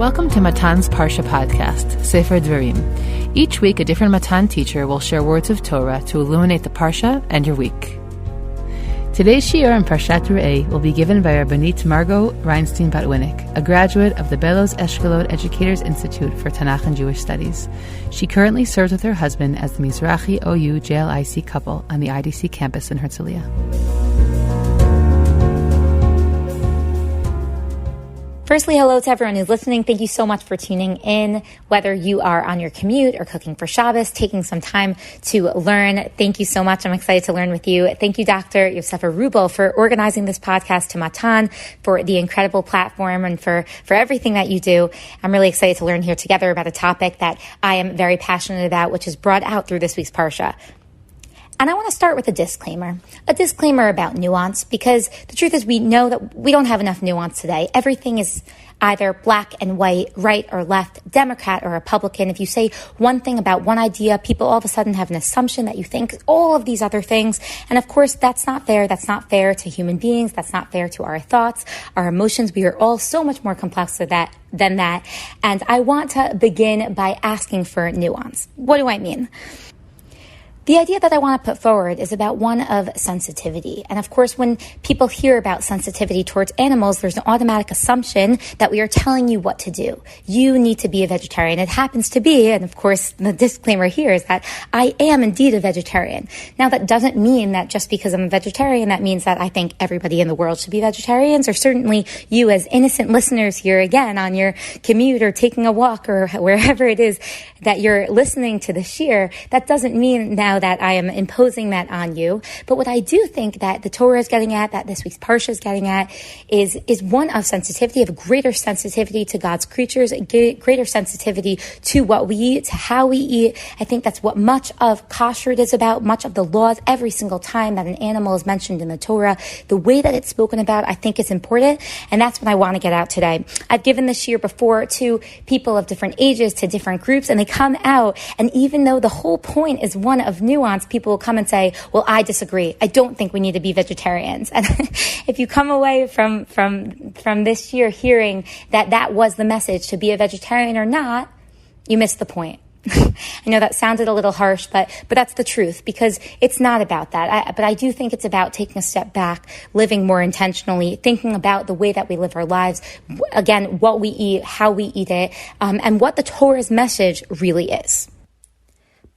Welcome to Matan's Parsha podcast, Sefer Dvarim. Each week, a different Matan teacher will share words of Torah to illuminate the parsha and your week. Today's shiur on Parshat Re'eh will be given by Rabbinit Margot Reinstein Botwinick, a graduate of the Belos Eshkolot Educators Institute for Tanakh and Jewish Studies. She currently serves with her husband as the Mizrahi OU JLIC couple on the IDC campus in Herzliya. Firstly, hello to everyone who's listening. Thank you so much for tuning in. Whether you are on your commute or cooking for Shabbos, taking some time to learn, thank you so much. I'm excited to learn with you. Thank you, Dr. Yosefa Rubel, for organizing this podcast, to Matan, for the incredible platform, and for everything that you do. I'm really excited to learn here together about a topic that I am very passionate about, which is brought out through this week's parsha. And I want to start with a disclaimer about nuance, because the truth is we know that we don't have enough nuance today. Everything is either black and white, right or left, Democrat or Republican. If you say one thing about one idea, people all of a sudden have an assumption that you think all of these other things. And of course, that's not fair. That's not fair to human beings. That's not fair to our thoughts, our emotions. We are all so much more complex than that. And I want to begin by asking for nuance. What do I mean? The idea that I want to put forward is about one of sensitivity. And of course, when people hear about sensitivity towards animals, there's an automatic assumption that we are telling you what to do. You need to be a vegetarian. It happens to be, and of course, the disclaimer here is that I am indeed a vegetarian. Now, that doesn't mean that just because I'm a vegetarian, that means that I think everybody in the world should be vegetarians, or certainly you as innocent listeners here again on your commute or taking a walk or wherever it is that you're listening to the shiur. That doesn't mean now that I am imposing that on you. But what I do think that the Torah is getting at, that this week's parsha is getting at, is one of sensitivity, of greater sensitivity to God's creatures, greater sensitivity to what we eat, to how we eat. I think that's what much of kashrut is about, much of the laws. Every single time that an animal is mentioned in the Torah, the way that it's spoken about, I think is important. And that's what I want to get out today. I've given this shiur before to people of different ages, to different groups, and they come out. And even though the whole point is one of nuance, people will come and say, well, I disagree. I don't think we need to be vegetarians. And if you come away from this year hearing that that was the message, to be a vegetarian or not, you missed the point. I know that sounded a little harsh, but that's the truth, because it's not about that. But I do think it's about taking a step back, living more intentionally, thinking about the way that we live our lives, again, what we eat, how we eat it, and what the Torah's message really is.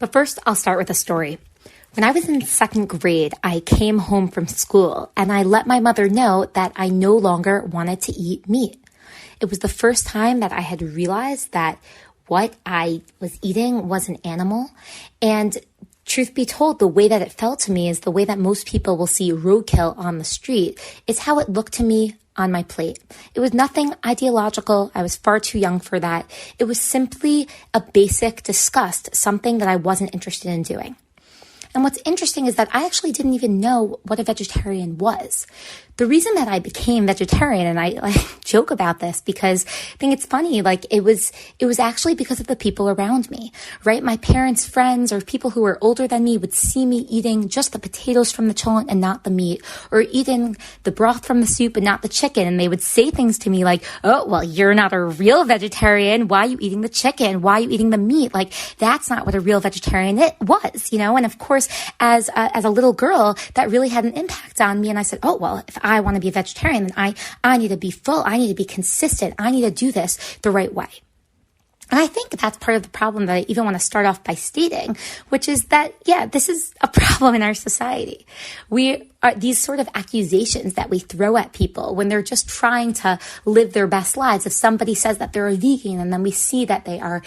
But first, I'll start with a story. When I was in second grade, I came home from school and I let my mother know that I no longer wanted to eat meat. It was the first time that I had realized that what I was eating was an animal. And truth be told, the way that it felt to me is the way that most people will see roadkill on the street. It's how it looked to me on my plate. It was nothing ideological. I was far too young for that. It was simply a basic disgust, something that I wasn't interested in doing. And what's interesting is that I actually didn't even know what a vegetarian was. The reason that I became vegetarian, and I joke about this because I think it's funny, it was actually because of the people around me, right? My parents' friends or people who were older than me would see me eating just the potatoes from the cholent and not the meat, or eating the broth from the soup and not the chicken. And they would say things to me like, oh, well, you're not a real vegetarian. Why are you eating the chicken? Why are you eating the meat? That's not what a real vegetarian was, And of course, as a little girl, that really had an impact on me. And I said, oh, well, if I want to be a vegetarian, then I need to be full. I need to be consistent. I need to do this the right way. And I think that's part of the problem that I even want to start off by stating, which is that, this is a problem in our society. We are these sort of accusations that we throw at people when they're just trying to live their best lives. If somebody says that they're a vegan and then we see that they are,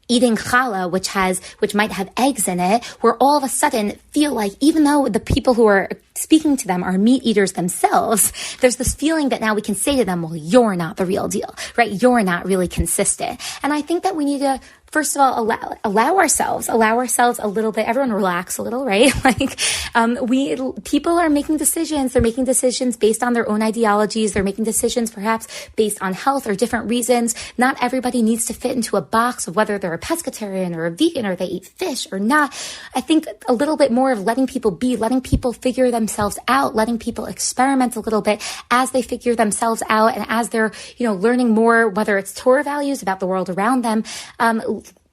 eating challah, which might have eggs in it, where all of a sudden feel like, even though the people who are speaking to them are meat eaters themselves, there's this feeling that now we can say to them, well, you're not the real deal, right? You're not really consistent. And I think that we need to first of all, allow ourselves a little bit. Everyone relax a little, right? People are making decisions. They're making decisions based on their own ideologies. They're making decisions perhaps based on health or different reasons. Not everybody needs to fit into a box of whether they're a pescatarian or a vegan or they eat fish or not. I think a little bit more of letting people be, letting people figure themselves out, letting people experiment a little bit as they figure themselves out and as they're, learning more, whether it's Torah values about the world around them.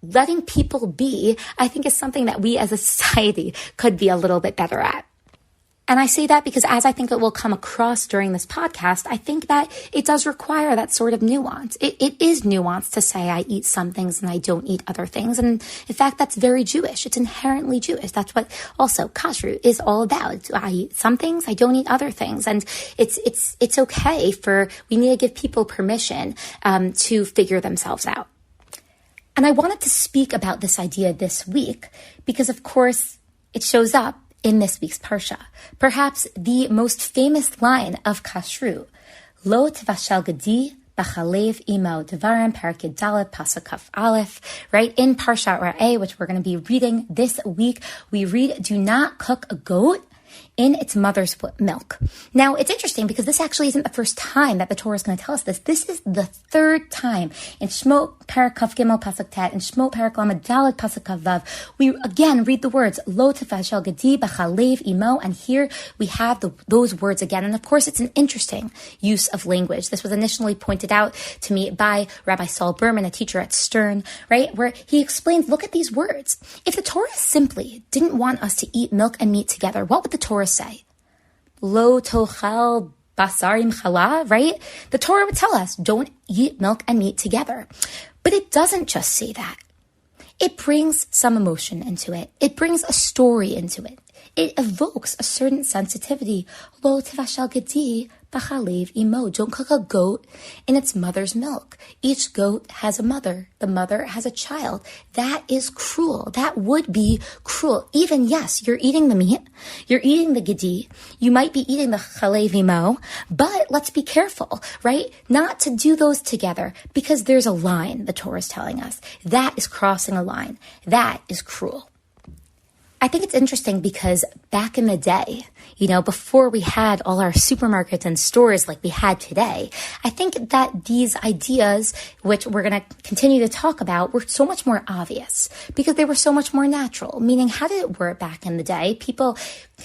Letting people be, I think, is something that we as a society could be a little bit better at. And I say that because as I think it will come across during this podcast, I think that it does require that sort of nuance. It is nuanced to say I eat some things and I don't eat other things. And in fact, that's very Jewish. It's inherently Jewish. That's what also kashrut is all about. I eat some things, I don't eat other things. And it's okay we need to give people permission to figure themselves out. And I wanted to speak about this idea this week because, of course, it shows up in this week's parsha. Perhaps the most famous line of kashrut, Lo tevashel gedi b'chalev imo devarim parak dalet pasuk kaf aleph, right? In Parshat Re'eh, which we're going to be reading this week, we read, do not cook a goat in its mother's milk. Now, it's interesting because this actually isn't the first time that the Torah is going to tell us this. This is the third time in Shmot Parak Kaf Gimel Pasuk Tet and Shmot Parak Lamed Dalet Pasuk Kaf Vav. We again read the words Lo tefashel gedi b'chalev imo, and here we have those words again. And of course, it's an interesting use of language. This was initially pointed out to me by Rabbi Saul Berman, a teacher at Stern, right, where he explains, look at these words. If the Torah simply didn't want us to eat milk and meat together, what would the Torah say? Lo tochel basarim chala, right? The Torah would tell us, don't eat milk and meat together. But it doesn't just say that. It brings some emotion into it. It brings a story into it. It evokes a certain sensitivity. Lo tevashel gedi b'chalev imo. Don't cook a goat in its mother's milk. Each goat has a mother. The mother has a child. That is cruel. That would be cruel. Even, yes, you're eating the meat. You're eating the gedi. You might be eating the chalev imo. But let's be careful, right? Not to do those together because there's a line, the Torah is telling us. That is crossing a line. That is cruel. I think it's interesting because back in the day, before we had all our supermarkets and stores like we had today, I think that these ideas, which we're going to continue to talk about, were so much more obvious because they were so much more natural. Meaning, how did it work back in the day? People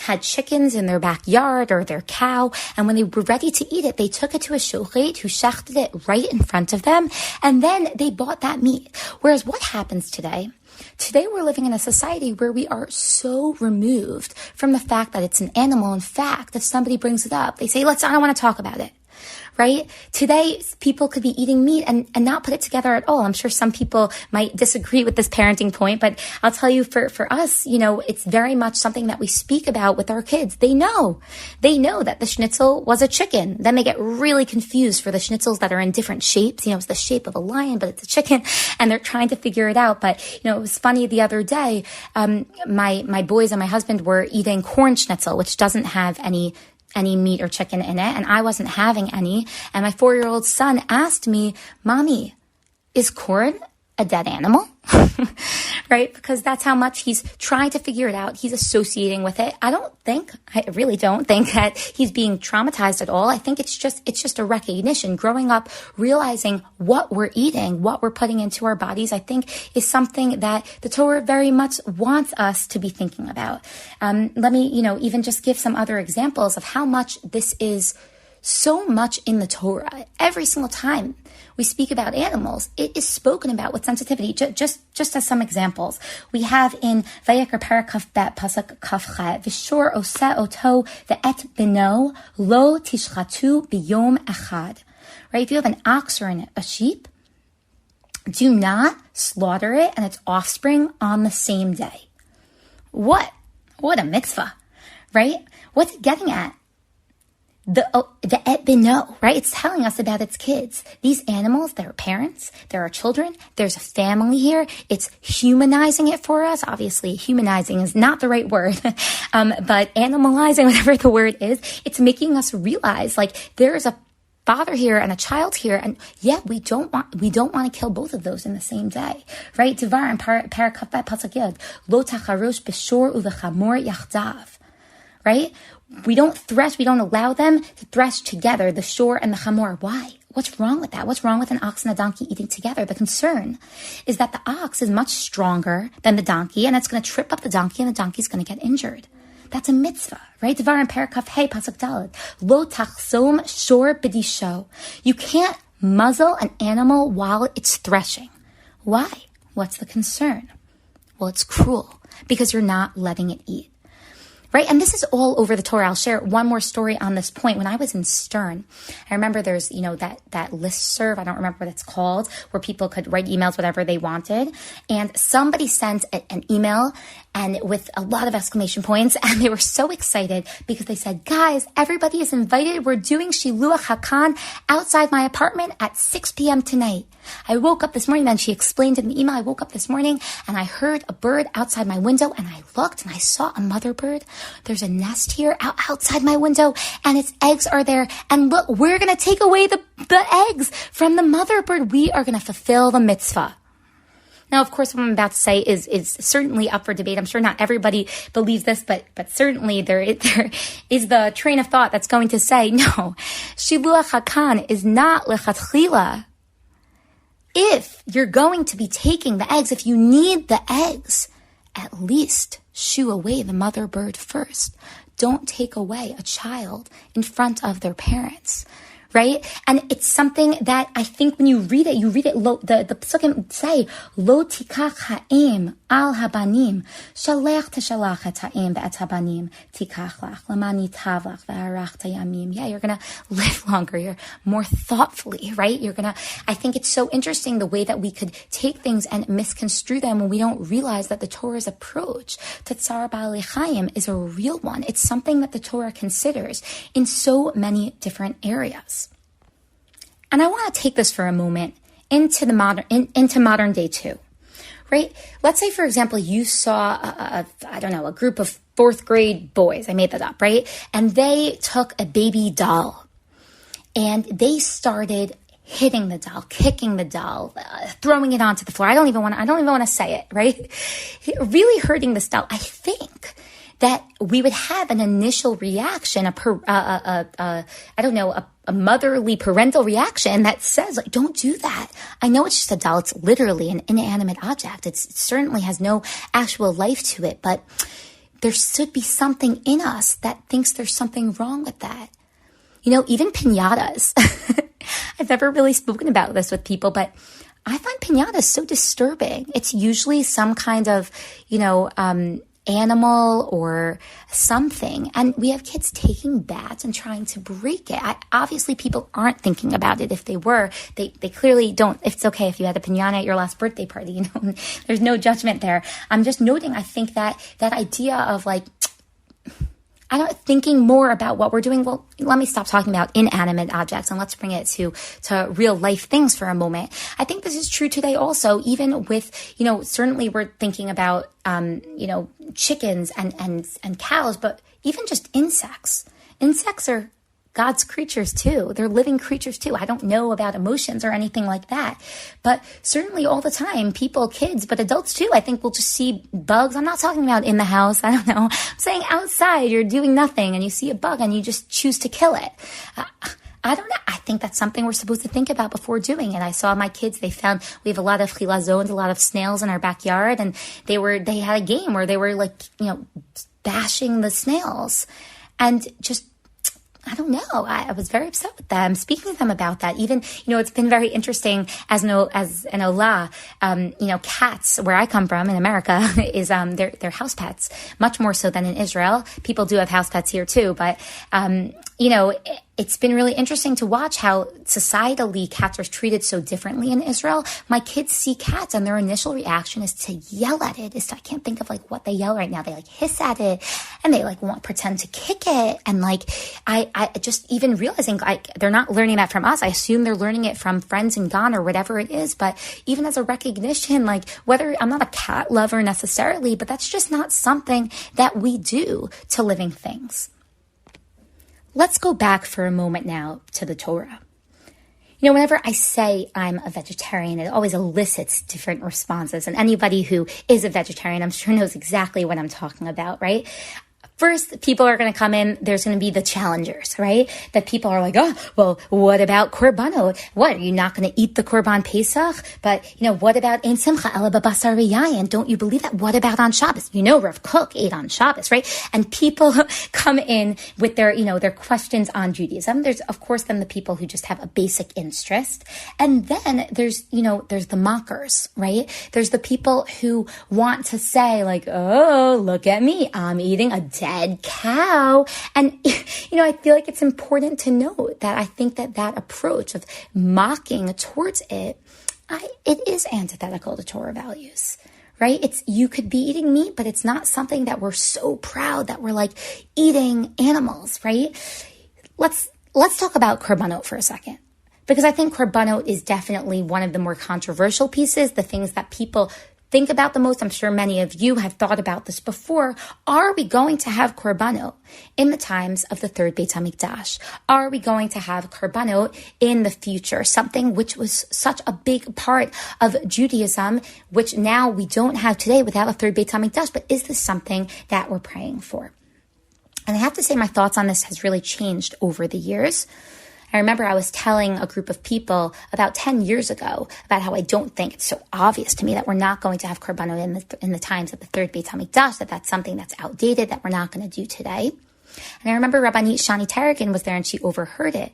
had chickens in their backyard or their cow, and when they were ready to eat it, they took it to a shochet who shechted it right in front of them, and then they bought that meat. Whereas what happens today? Today, we're living in a society where we are so removed from the fact that it's an animal. In fact, if somebody brings it up, they say, I don't want to talk about it. Right? Today, people could be eating meat and not put it together at all. I'm sure some people might disagree with this parenting point, but I'll tell you for us, it's very much something that we speak about with our kids. They know that the schnitzel was a chicken. Then they get really confused for the schnitzels that are in different shapes. It's the shape of a lion, but it's a chicken, and they're trying to figure it out. But, it was funny the other day, my boys and my husband were eating corn schnitzel, which doesn't have any meat or chicken in it, and I wasn't having any. And my 4-year-old son asked me, Mommy, is corn a dead animal? Right? Because that's how much he's trying to figure it out. He's associating with it. I really don't think that he's being traumatized at all. I think it's just a recognition. Growing up, realizing what we're eating, what we're putting into our bodies, I think is something that the Torah very much wants us to be thinking about. Let me, even just give some other examples of how much this is so much in the Torah. Every single time we speak about animals, it is spoken about with sensitivity. Just as some examples, we have in Vayikra Parak Kaf Bet Pasuk Kaf Chet V'shor Oseh Oto Ve'et Beno Lo Tishchatu B'Yom Echad. Right? If you have an ox or a sheep, do not slaughter it and its offspring on the same day. What a mitzvah, right? What's it getting at? The et beno, right? It's telling us about its kids. These animals, there are parents, there are children, there's a family here. It's humanizing it for us. Obviously, humanizing is not the right word, but animalizing, whatever the word is, it's making us realize there's a father here and a child here, and yet we don't want to kill both of those in the same day, right? Devar and Parakaf Pasuk Yud, Lo tacharosh b'shor uv'chamor yachdav, right? We don't allow them to thresh together, the shor and the chamor. Why? What's wrong with that? What's wrong with an ox and a donkey eating together? The concern is that the ox is much stronger than the donkey, and it's going to trip up the donkey, and the donkey's going to get injured. That's a mitzvah, right? Devar in Parakaf Hey Pasuk Daled. Lo tachsom shor b'disho. You can't muzzle an animal while it's threshing. Why? What's the concern? Well, it's cruel because you're not letting it eat. Right? And this is all over the Torah. I'll share one more story on this point. When I was in Stern, I remember there's, that listserv, I don't remember what it's called, where people could write emails, whatever they wanted. And somebody sent an email and with a lot of exclamation points, and they were so excited because they said, guys, everybody is invited. We're doing Shiluach HaKan outside my apartment at 6 p.m. tonight. I woke up this morning, then she explained in the email, I woke up this morning and I heard a bird outside my window, and I looked and I saw a mother bird. There's a nest here outside my window, and its eggs are there. And look, we're going to take away the eggs from the mother bird. We are going to fulfill the mitzvah. Now, of course, what I'm about to say is certainly up for debate. I'm sure not everybody believes this, but certainly there is the train of thought that's going to say, no, Shiluach HaKan is not lechatchila. If you're going to be taking the eggs, if you need the eggs, at least shoo away the mother bird first. Don't take away a child in front of their parents. Right? And it's something that I think when you read it, the psukim say, Lo tikach ha'im al habanim, shalech teshalach et ha'im ve'et habanim, tikach lach, lamani tavlach ve'arach tayamim. Yeah, you're going to live longer. You're more thoughtfully, right? I think it's so interesting the way that we could take things and misconstrue them when we don't realize that the Torah's approach to Tzar Ba'alei Chaim is a real one. It's something that the Torah considers in so many different areas. And I want to take this for a moment into modern day too, right? Let's say, for example, you saw a group of 4th grade boys. I made that up, right? And they took a baby doll and they started hitting the doll, kicking the doll, throwing it onto the floor. I don't even want to say it, right? Really hurting this doll. I think that we would have an initial reaction, a motherly parental reaction that says, like, don't do that. I know it's just a doll. It's literally an inanimate object. It certainly has no actual life to it, but there should be something in us that thinks there's something wrong with that. Even piñatas. I've never really spoken about this with people, but I find piñatas so disturbing. It's usually some kind of, animal or something, and we have kids taking bats and trying to break it. Obviously, people aren't thinking about it. If they were, they clearly don't. It's okay if you had a piñata at your last birthday party. There's no judgment there. I'm just noting. I think that idea of thinking more about what we're doing. Well, let me stop talking about inanimate objects and let's bring it to real life things for a moment. I think this is true today also, even with, certainly we're thinking about, chickens and cows, but even just insects. Insects are God's creatures too. They're living creatures too. I don't know about emotions or anything like that, but certainly all the time, people, kids, but adults too, I think we'll just see bugs. I'm not talking about in the house. I don't know. I'm saying outside, you're doing nothing and you see a bug and you just choose to kill it. I don't know. I think that's something we're supposed to think about before doing it. I saw my kids, we have a lot of chilazons, a lot of snails in our backyard, and they had a game where they were bashing the snails and just, I don't know. I was very upset with them, speaking to them about that. Even, it's been very interesting as an olah, cats, where I come from in America, is, they're house pets, much more so than in Israel. People do have house pets here too, but, it's been really interesting to watch how societally cats are treated so differently in Israel. My kids see cats and their initial reaction is to yell at it. I can't think of what they yell right now. They hiss at it and they pretend to kick it. And I just even realizing they're not learning that from us. I assume they're learning it from friends in Ghana or whatever it is. But even as a recognition, whether I'm not a cat lover necessarily, but that's just not something that we do to living things. Let's go back for a moment now to the Torah. Whenever I say I'm a vegetarian, it always elicits different responses. And anybody who is a vegetarian, I'm sure knows exactly what I'm talking about, right? First, people are going to come in, there's going to be the challengers, right? That people are like, oh, well, what about korbanot? What, are you not going to eat the korban Pesach? But, what about Ein Simcha Ela B'Basar V'Yayin? Don't you believe that? What about on Shabbos? Rav Kook ate on Shabbos, right? And people come in with their, their questions on Judaism. There's, of course, then the people who just have a basic interest. And then there's the mockers, right? There's the people who want to say like, oh, look at me, I'm eating a dead cow. And, I feel like it's important to note that I think that approach of mocking towards it is antithetical to Torah values, right? You could be eating meat, but it's not something that we're so proud that we're like eating animals, right? Let's talk about korbanot for a second, because I think korbanot is definitely one of the more controversial pieces, the things that people think about the most. I'm sure many of you have thought about this before. Are we going to have korbanot in the times of the third Beit HaMikdash? Are we going to have korbanot in the future? Something which was such a big part of Judaism, which now we don't have today without a third Beit HaMikdash. But is this something that we're praying for? And I have to say my thoughts on this has really changed over the years. I remember I was telling a group of people about 10 years ago about how I don't think it's so obvious to me that we're not going to have korbanot in the times of the third Beit HaMikdash, that's something that's outdated, that we're not going to do today. And I remember Rabbanit Shani Tarragon was there and she overheard it.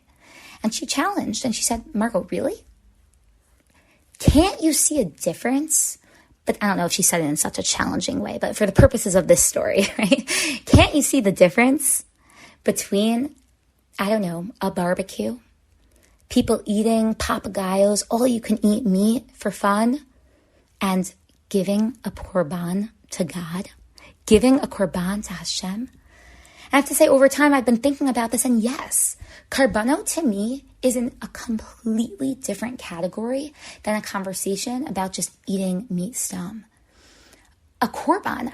And she challenged and she said, Margot, really? Can't you see a difference? But I don't know if she said it in such a challenging way, but for the purposes of this story, right? Can't you see the difference between, a barbecue, people eating papagayos, all you can eat meat for fun, and giving a korban to God, giving a korban to Hashem? I have to say, over time, I've been thinking about this, and yes, korbanot to me is in a completely different category than a conversation about just eating meat stum. A korban,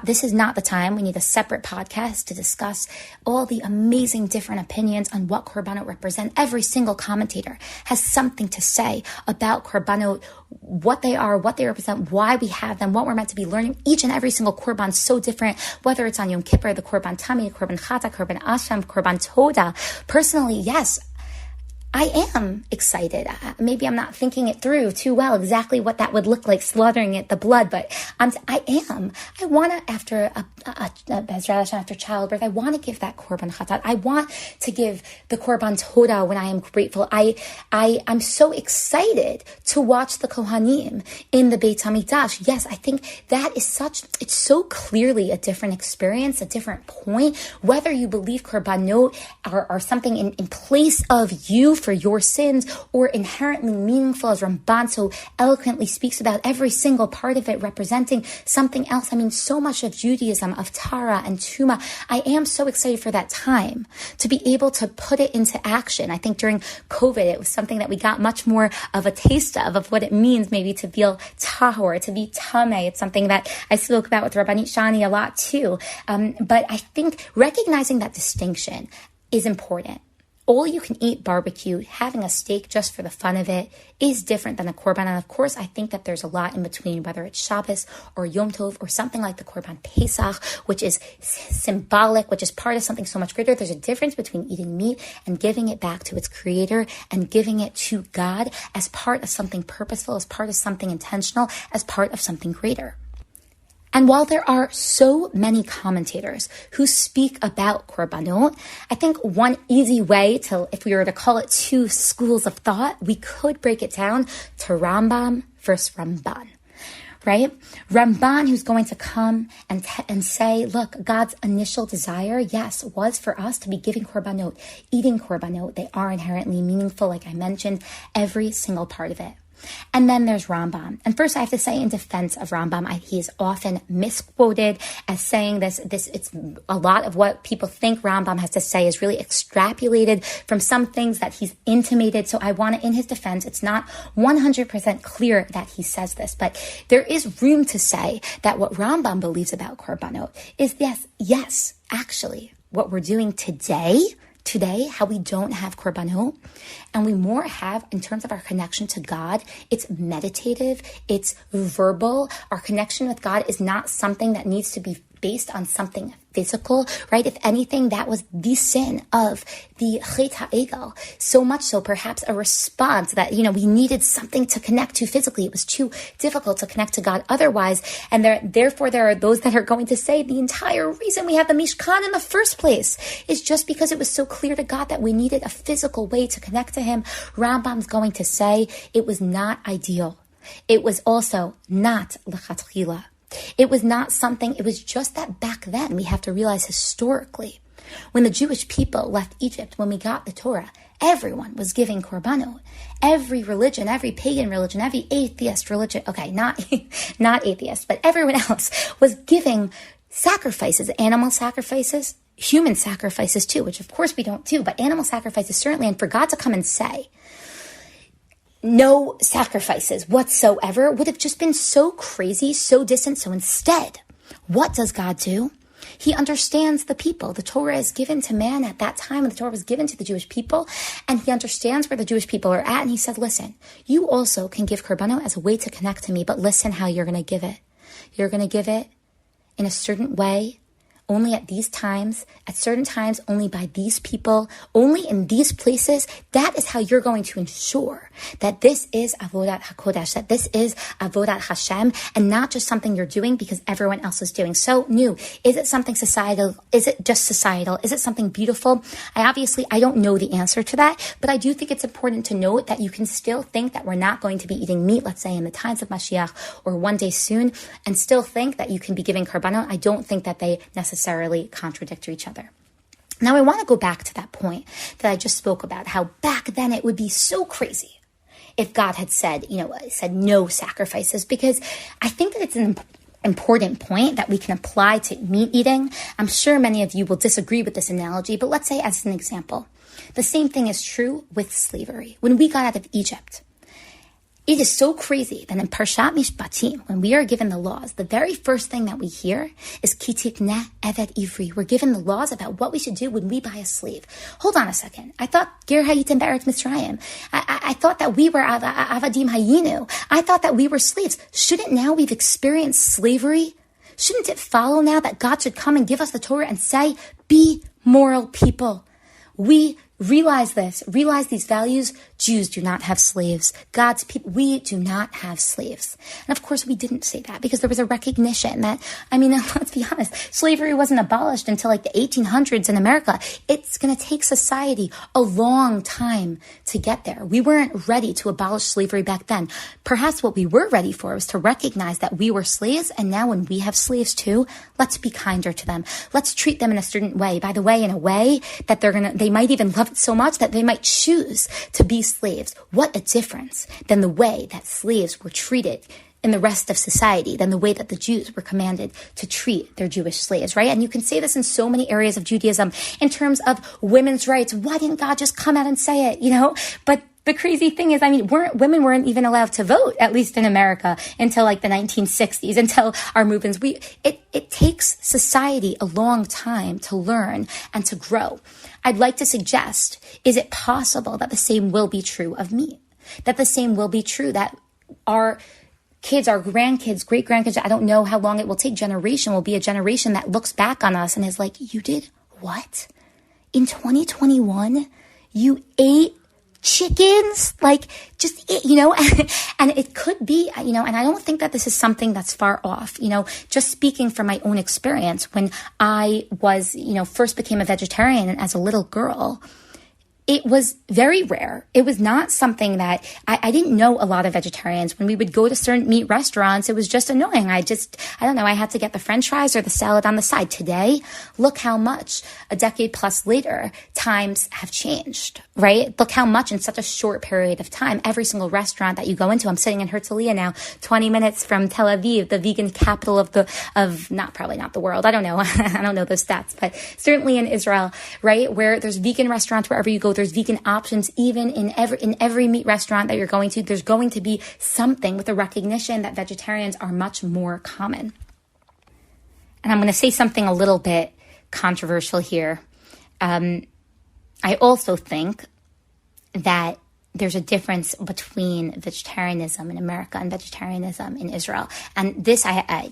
this is not the time. We need a separate podcast to discuss all the amazing different opinions on what korbanot represent. Every single commentator has something to say about korbanot, what they are, what they represent, why we have them, what we're meant to be learning. Each and every single korban is so different, whether it's on Yom Kippur, the korban tamid, korban chata, korban asham, korban toda. Personally, yes, I am excited. Maybe I'm not thinking it through too well, exactly what that would look like, slaughtering it, the blood, but I am. I want to, after after childbirth, I want to give that korban chatat. I want to give the korban toda when I am grateful. I'm so excited to watch the Kohanim in the Beit HaMikdash. Yes, I think that is it's so clearly a different experience, a different point, whether you believe korbanot are something in place of you for your sins, or inherently meaningful, as Ramban so eloquently speaks about, every single part of it representing something else. So much of Judaism, of Torah and Tuma, I am so excited for that time to be able to put it into action. I think during COVID, it was something that we got much more of a taste of what it means maybe to feel tahor, to be tameh. It's something that I spoke about with Rabbanit Shani a lot too. But I think recognizing that distinction is important. All you can eat barbecue, having a steak just for the fun of it, is different than a korban. And of course, I think that there's a lot in between, whether it's Shabbos or Yom Tov or something like the korban Pesach, which is symbolic, which is part of something so much greater. There's a difference between eating meat and giving it back to its creator and giving it to God as part of something purposeful, as part of something intentional, as part of something greater. And while there are so many commentators who speak about korbanot, I think one easy way to, if we were to call it two schools of thought, we could break it down to Rambam versus Ramban, right? Ramban, who's going to come and say, look, God's initial desire, yes, was for us to be giving korbanot, eating korbanot. They are inherently meaningful, like I mentioned, every single part of it. And then there's Rambam. And first I have to say, in defense of Rambam, he is often misquoted as saying this. It's a lot of what people think Rambam has to say is really extrapolated from some things that he's intimated. So I want to, in his defense, it's not 100% clear that he says this, but there is room to say that what Rambam believes about korbanot is yes, actually, what we're doing today today, how we don't have korbanot, and we more have, in terms of our connection to God, it's meditative, it's verbal. Our connection with God is not something that needs to be based on something physical, right? If anything, that was the sin of the Chet HaEgel. So much so, perhaps a response that, we needed something to connect to physically. It was too difficult to connect to God otherwise. And therefore, there are those that are going to say the entire reason we have the Mishkan in the first place is just because it was so clear to God that we needed a physical way to connect to Him. Rambam's going to say it was not ideal. It was also not l'chatchila. It was not something, it was just that back then, we have to realize historically, when the Jewish people left Egypt, when we got the Torah, everyone was giving korbanot. Every religion, every pagan religion, every atheist religion, okay, not atheist, but everyone else was giving sacrifices, animal sacrifices, human sacrifices too, which of course we don't do, but animal sacrifices certainly, and for God to come and say, no sacrifices whatsoever would have just been so crazy, so distant. So instead, what does God do? He understands the people. The Torah is given to man at that time, and the Torah was given to the Jewish people, and he understands where the Jewish people are at, and he said, listen, you also can give korbanot as a way to connect to me, but listen how you're going to give it. You're going to give it in a certain way, only at these times, at certain times, only by these people, only in these places. That is how you're going to ensure that this is Avodat HaKodesh, that this is Avodat Hashem, and not just something you're doing because everyone else is doing. So, is it something societal? Is it just societal? Is it something beautiful? I don't know the answer to that, but I do think it's important to note that you can still think that we're not going to be eating meat, let's say in the times of Mashiach or one day soon, and still think that you can be giving korbanot. I don't think that they necessarily contradict to each other. Now, I want to go back to that point that I just spoke about, how back then it would be so crazy if God had said no sacrifices, because I think that it's an important point that we can apply to meat eating. I'm sure many of you will disagree with this analogy, but let's say as an example, the same thing is true with slavery. When we got out of Egypt, it is so crazy that in Parshat Mishpatim, when we are given the laws, the very first thing that we hear is Ki tikneh eved ivri. We're given the laws about what we should do when we buy a slave. Hold on a second. I thought Ger hayitem be'eretz Mitzrayim. I thought that we were avadim hayinu. I thought that we were slaves. Shouldn't now we've experienced slavery? Shouldn't it follow now that God should come and give us the Torah and say, be moral people? We realize these values. Jews do not have slaves. God's people, we do not have slaves. And of course, we didn't say that because there was a recognition that, let's be honest, slavery wasn't abolished until like the 1800s in America. It's going to take society a long time to get there. We weren't ready to abolish slavery back then. Perhaps what we were ready for was to recognize that we were slaves, and now when we have slaves too, let's be kinder to them. Let's treat them in a certain way. By the way, in a way that they might even love it so much that they might choose to be slaves. What a difference than the way that slaves were treated in the rest of society, than the way that the Jews were commanded to treat their Jewish slaves, right? And you can say this in so many areas of Judaism in terms of women's rights. Why didn't God just come out and say it, But the crazy thing is, women weren't even allowed to vote, at least in America, until like the 1960s, until our movements. It takes society a long time to learn and to grow. I'd like to suggest, is it possible that the same will be true of me? That the same will be true, that our kids, our grandkids, great-grandkids, I don't know how long it will take, generation will be a generation that looks back on us and is like, you did what? In 2021, you ate chickens, and it could be, and I don't think that this is something that's far off, just speaking from my own experience, when I was, first became a vegetarian and as a little girl, it was very rare. It was not something that I didn't know a lot of vegetarians. When we would go to certain meat restaurants, it was just annoying. I don't know, I had to get the French fries or the salad on the side. Today, look how much a decade plus later, times have changed, right? Look how much in such a short period of time, every single restaurant that you go into, I'm sitting in Herzliya now, 20 minutes from Tel Aviv, the vegan capital probably not the world. I don't know. I don't know those stats, but certainly in Israel, right? Where there's vegan restaurants wherever you go, there's vegan options. Even in every meat restaurant that you're going to, there's going to be something with a recognition that vegetarians are much more common. And I'm going to say something a little bit controversial here. I also think that there's a difference between vegetarianism in America and vegetarianism in Israel. And this,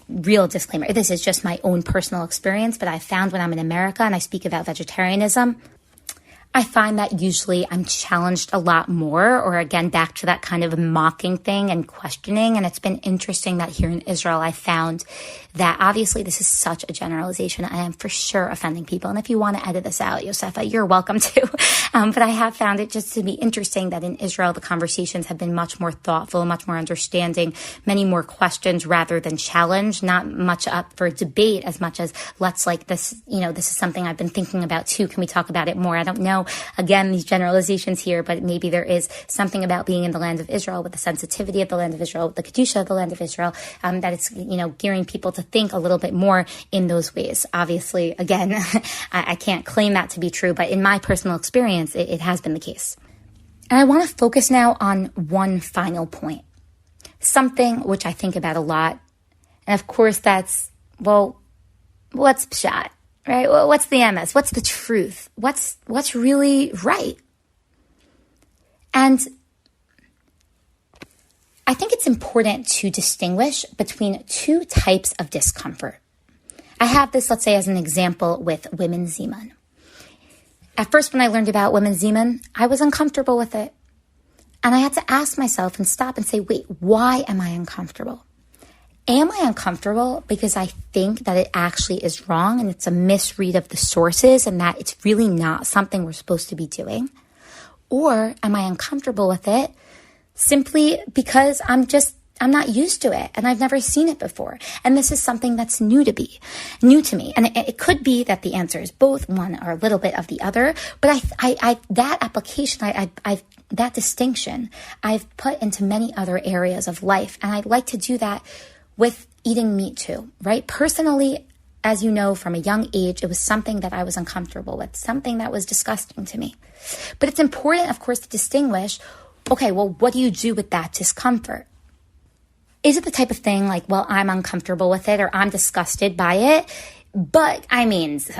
real disclaimer, this is just my own personal experience, but I found when I'm in America and I speak about vegetarianism, I find that usually I'm challenged a lot more, or again, back to that kind of mocking thing and questioning. And it's been interesting that here in Israel, I found that obviously this is such a generalization. I am for sure offending people. And if you want to edit this out, Yosefa, you're welcome to. But I have found it just to be interesting that in Israel, the conversations have been much more thoughtful, much more understanding, many more questions rather than challenge, not much up for debate as much as let's this is something I've been thinking about too. Can we talk about it more? I don't know. Again, these generalizations here, but maybe there is something about being in the land of Israel with the sensitivity of the land of Israel, with the Kedusha of the land of Israel, that it's, gearing people to think a little bit more in those ways. Obviously, again, I can't claim that to be true, but in my personal experience, it has been the case. And I want to focus now on one final point, something which I think about a lot. And of course, that's, what's pshat? Right? Well, what's the MS? What's the truth? What's really right? And I think it's important to distinguish between two types of discomfort. I have this, let's say, as an example with women's zeman. At first, when I learned about women's zeman, I was uncomfortable with it. And I had to ask myself and stop and say, wait, why am I uncomfortable? Am I uncomfortable because I think that it actually is wrong and it's a misread of the sources and that it's really not something we're supposed to be doing? Or am I uncomfortable with it simply because I'm not used to it and I've never seen it before? And this is something that's new to me. And it could be that the answer is both, one or a little bit of the other. But that application, that distinction, I've put into many other areas of life. And I'd like to do that with eating meat too, right? Personally, as you know, from a young age, it was something that I was uncomfortable with, something that was disgusting to me. But it's important, of course, to distinguish, okay, well, what do you do with that discomfort? Is it the type of thing like, well, I'm uncomfortable with it or I'm disgusted by it? But,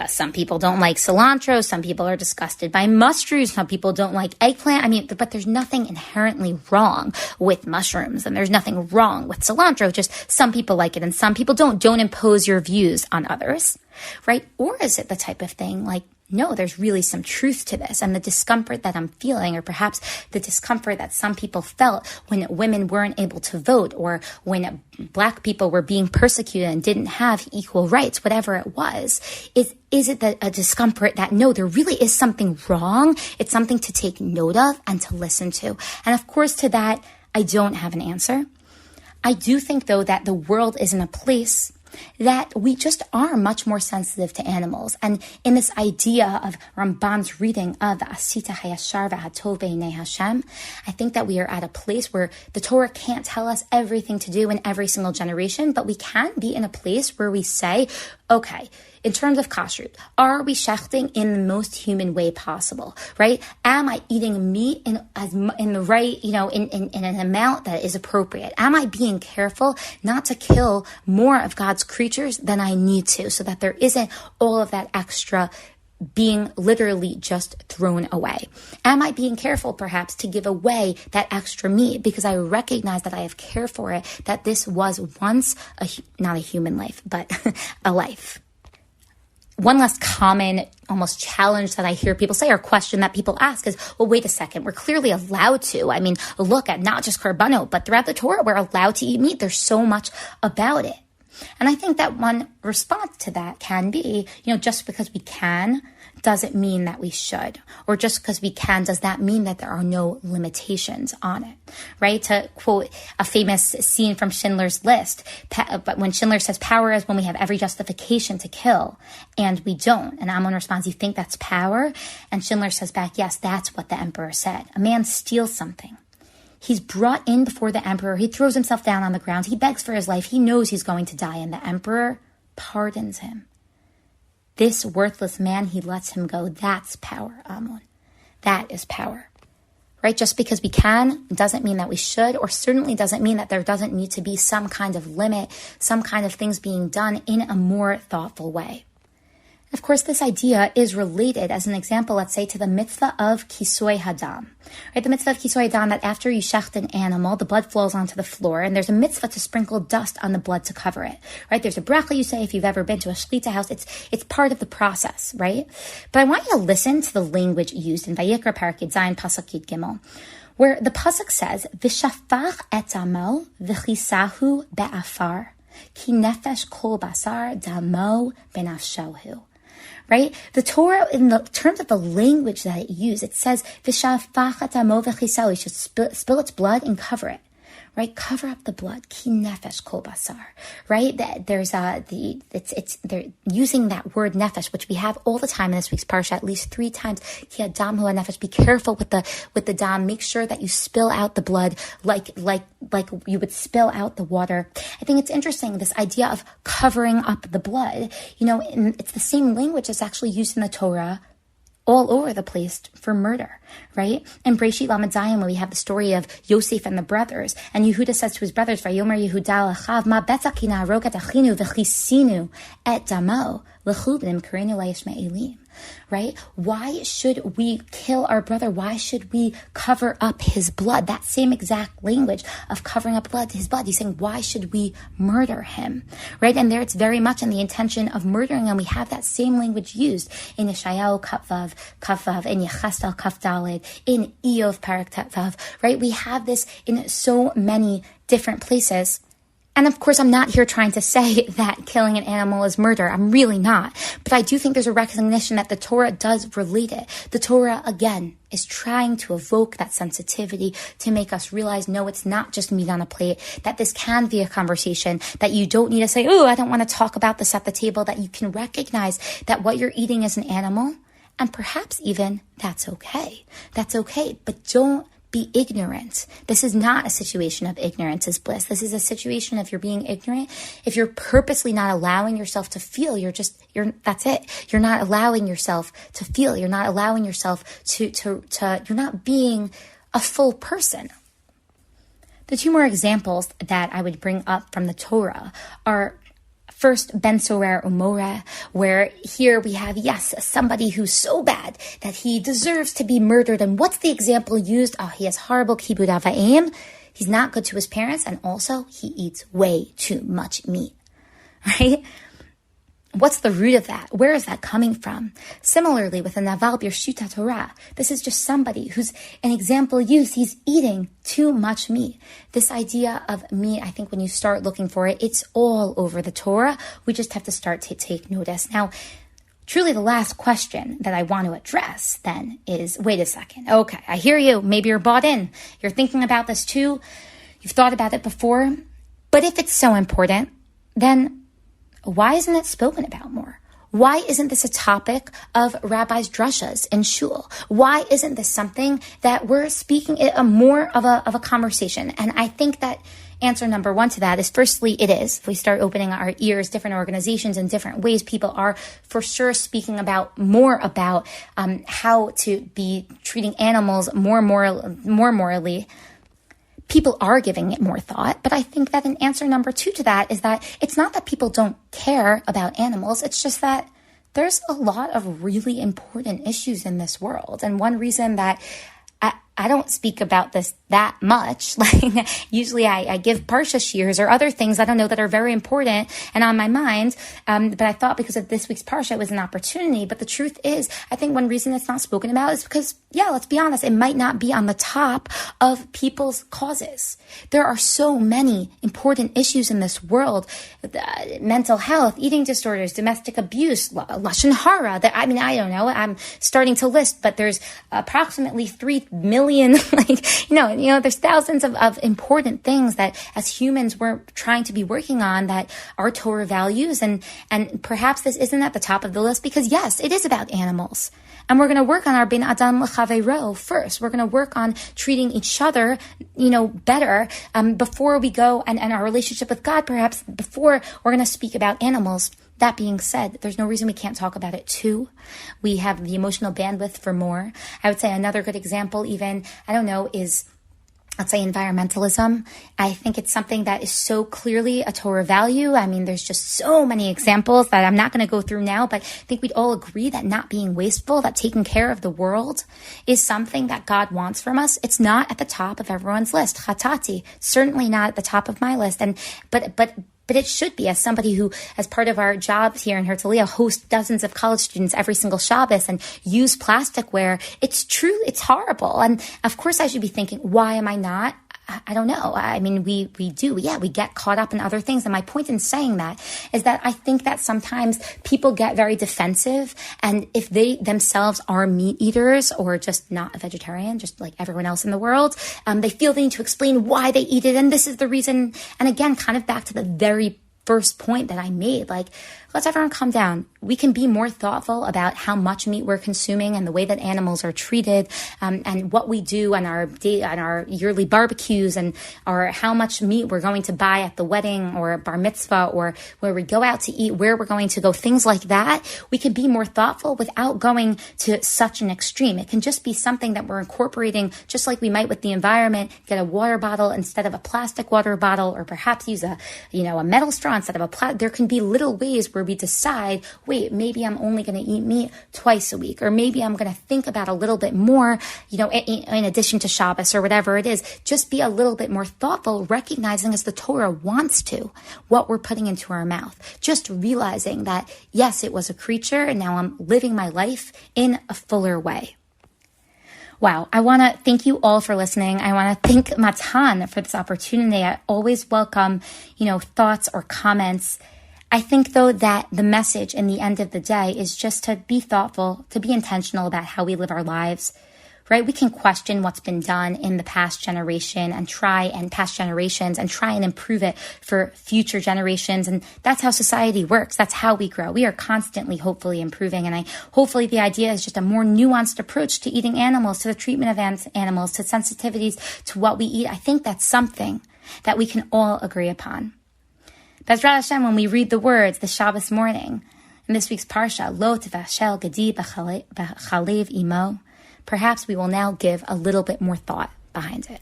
some people don't like cilantro. Some people are disgusted by mushrooms. Some people don't like eggplant. But there's nothing inherently wrong with mushrooms. And there's nothing wrong with cilantro. Just some people like it and some people don't. Don't impose your views on others, right? Or is it the type of thing like, no, there's really some truth to this. And the discomfort that I'm feeling, or perhaps the discomfort that some people felt when women weren't able to vote, or when Black people were being persecuted and didn't have equal rights, whatever it was, is it a discomfort that, no, there really is something wrong? It's something to take note of and to listen to. And of course, to that, I don't have an answer. I do think, though, that the world is in a place that we just are much more sensitive to animals. And in this idea of Ramban's reading of Asita Hayashar V'Hatov B'Nei Hashem, I think that we are at a place where the Torah can't tell us everything to do in every single generation, but we can be in a place where we say, okay, in terms of kashrut, are we shechting in the most human way possible, right? Am I eating meat in the right, in an amount that is appropriate? Am I being careful not to kill more of God's creatures than I need to, so that there isn't all of that extra being literally just thrown away? Am I being careful perhaps to give away that extra meat because I recognize that I have care for it, that this was once not a human life, but a life? One less common, almost challenge that I hear people say, or question that people ask is, well, wait a second, we're clearly allowed to. Look at not just Karbanot, but throughout the Torah, we're allowed to eat meat. There's so much about it. And I think that one response to that can be, just because we can doesn't mean that we should. Or just because we can, does that mean that there are no limitations on it, right? To quote a famous scene from Schindler's List, but when Schindler says power is when we have every justification to kill, and we don't. And Ammon responds, you think that's power? And Schindler says back, yes, that's what the emperor said. A man steals something. He's brought in before the emperor. He throws himself down on the ground. He begs for his life. He knows he's going to die, and the emperor pardons him. This worthless man, he lets him go. That's power, Ammon. That is power, right? Just because we can doesn't mean that we should, or certainly doesn't mean that there doesn't need to be some kind of limit, some kind of things being done in a more thoughtful way. Of course, this idea is related, as an example, let's say, to the mitzvah of kisoi hadam. Right? The mitzvah of kisoi hadam, that after you shecht an animal, the blood flows onto the floor, and there's a mitzvah to sprinkle dust on the blood to cover it. Right? There's a bracha you say if you've ever been to a shlita house. It's part of the process, right? But I want you to listen to the language used in Vayikra Parakid Zayin Pasuk Yud Gimel, where the pasuk says, "V'shafach et damo v'chisahu be'afar, ki nefesh kol basar damo benafshohu." Right? The Torah, in the terms of the language that it used, it says, "V'shafach et damo v'chisahu," you should spill its blood and cover it. Right? Cover up the blood. Ki nefesh kol basar. Right? There's they're using that word nefesh, which we have all the time in this week's parsha, at least 3 times. Ki adam hu nefesh. Be careful with the dam. Make sure that you spill out the blood like you would spill out the water. I think it's interesting, this idea of covering up the blood. It's the same language that's actually used in the Torah all over the place for murder, right? In Breshit Lamed Zayin, when we have the story of Yosef and the brothers, and Yehuda says to his brothers, "Vayomer Yehuda lachav, ma betzakina rogat achinu v'chisinu et damo l'chubnim karenu la'yishme'elim." Right? Why should we kill our brother? Why should we cover up his blood? That same exact language of covering up his blood. He's saying, why should we murder him? Right? And there it's very much in the intention of murdering him. We have that same language used in Yeshayahu Kaf-Vav, in Yecheskel Kaf-Daled, in Iyov Parak Tet-Vav. Right? We have this in so many different places. And of course, I'm not here trying to say that killing an animal is murder. I'm really not. But I do think there's a recognition that the Torah does relate it. The Torah, again, is trying to evoke that sensitivity to make us realize, no, it's not just meat on a plate, that this can be a conversation, that you don't need to say, oh, I don't want to talk about this at the table, that you can recognize that what you're eating is an animal, and perhaps even that's okay. That's okay, but don't be ignorant. This is not a situation of ignorance is bliss. This is a situation of you're being ignorant. If you're purposely not allowing yourself to feel, that's it. You're not allowing yourself to feel. You're not allowing yourself to you're not being a full person. The 2 more examples that I would bring up from the Torah are, first, Ben Sorer Umoreh, where here we have, yes, somebody who's so bad that he deserves to be murdered. And what's the example used? Oh, he has horrible kibud avayim. He's not good to his parents. And also, he eats way too much meat, right? What's the root of that? Where is that coming from? Similarly, with a Naval Birshuta Torah, this is just somebody who's an example used. He's eating too much meat. This idea of meat, I think when you start looking for it, it's all over the Torah. We just have to start to take notice. Now, truly the last question that I want to address then is, wait a second. Okay, I hear you. Maybe you're bought in. You're thinking about this too. You've thought about it before. But if it's so important, then why isn't it spoken about more? Why isn't this a topic of rabbis' drushas in shul? Why isn't this something that we're speaking more of a conversation? And I think that answer number 1 to that is, firstly, it is. If we start opening our ears, different organizations in different ways, people are for sure speaking more about how to be treating animals more morally. People are giving it more thought, but I think that an answer number 2 to that is that it's not that people don't care about animals, it's just that there's a lot of really important issues in this world. And one reason that I don't speak about this that much. Like usually I give parsha shiurs or other things I don't know that are very important and on my mind. But I thought because of this week's parsha, it was an opportunity. But the truth is, I think one reason it's not spoken about is because, let's be honest, it might not be on the top of people's causes. There are so many important issues in this world: mental health, eating disorders, domestic abuse, lashon hara. I don't know. I'm starting to list, but there's approximately 3 million. There's thousands of important things that as humans we're trying to be working on that are Torah values. And perhaps this isn't at the top of the list because, yes, it is about animals. And we're going to work on our bin adam l'chaveiro first. We're going to work on treating each other, better before we go and our relationship with God, perhaps before we're going to speak about animals. That being said, there's no reason we can't talk about it too. We have the emotional bandwidth for more. I would say another good example even, is let's say, environmentalism. I think it's something that is so clearly a Torah value. I mean, there's just so many examples that I'm not going to go through now, but I think we'd all agree that not being wasteful, that taking care of the world is something that God wants from us. It's not at the top of everyone's list. Chatati, certainly not at the top of my list. But it should be, as somebody who, as part of our jobs here in Herzliya, hosts dozens of college students every single Shabbos and use plasticware. It's true. It's horrible. And of course I should be thinking, why am I not? I don't know. I mean, we do. Yeah, we get caught up in other things. And my point in saying that is that I think that sometimes people get very defensive. And if they themselves are meat eaters or just not a vegetarian, just like everyone else in the world, they feel they need to explain why they eat it. And this is the reason. And again, kind of back to the very first point that I made, like, let's everyone calm down. We can be more thoughtful about how much meat we're consuming and the way that animals are treated, and what we do on our yearly barbecues, or how much meat we're going to buy at the wedding or bar mitzvah, or where we go out to eat, where we're going to go, things like that. We can be more thoughtful without going to such an extreme. It can just be something that we're incorporating, just like we might with the environment, get a water bottle instead of a plastic water bottle, or perhaps use a metal straw instead of a plastic. There can be little ways where we decide, wait, maybe I'm only going to eat meat twice a week, or maybe I'm going to think about a little bit more, in addition to Shabbos or whatever it is. Just be a little bit more thoughtful, recognizing, as the Torah wants to, what we're putting into our mouth. Just realizing that, yes, it was a creature, and now I'm living my life in a fuller way. Wow. I want to thank you all for listening. I want to thank Matan for this opportunity. I always welcome, thoughts or comments. I think, though, that the message in the end of the day is just to be thoughtful, to be intentional about how we live our lives, right? We can question what's been done in the past generation and try and improve it for future generations. And that's how society works. That's how we grow. We are constantly, hopefully, improving. And hopefully the idea is just a more nuanced approach to eating animals, to the treatment of animals, to sensitivities to what we eat. I think that's something that we can all agree upon. Bezrat Hashem, when we read the words, the Shabbos morning, in this week's parsha, Lo tevashel gedi b'chalev imo, perhaps we will now give a little bit more thought behind it.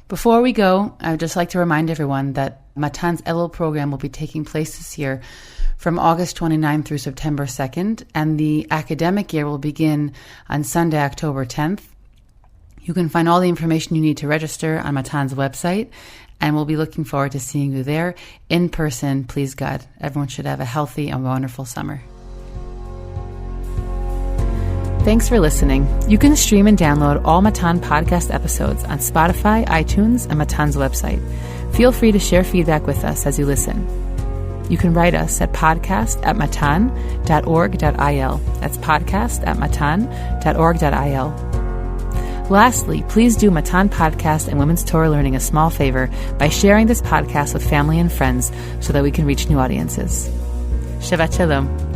Before we go, I would just like to remind everyone that Matan's Elul program will be taking place this year from August 29th through September 2nd, and the academic year will begin on Sunday, October 10th. You can find all the information you need to register on Matan's website, and we'll be looking forward to seeing you there in person, please God. Everyone should have a healthy and wonderful summer. Thanks for listening. You can stream and download all Matan podcast episodes on Spotify, iTunes, and Matan's website. Feel free to share feedback with us as you listen. You can write us at podcast@matan.org.il. That's podcast@matan.org.il. Lastly, please do Matan Podcast and Women's Torah Learning a small favor by sharing this podcast with family and friends so that we can reach new audiences. Shabbat Shalom.